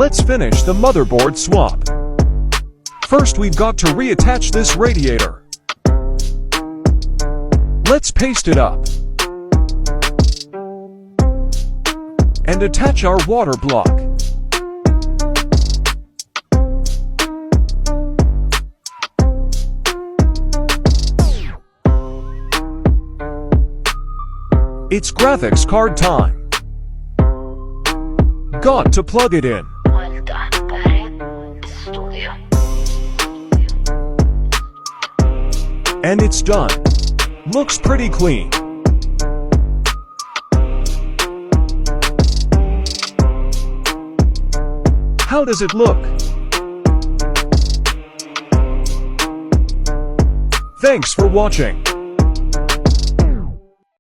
Let's finish the motherboard swap. First we've got to reattach this radiator. Let's paste it up. And attach our water block. It's graphics card time. Got to plug it in. And it's done. Looks pretty clean. How does it look? Thanks for watching.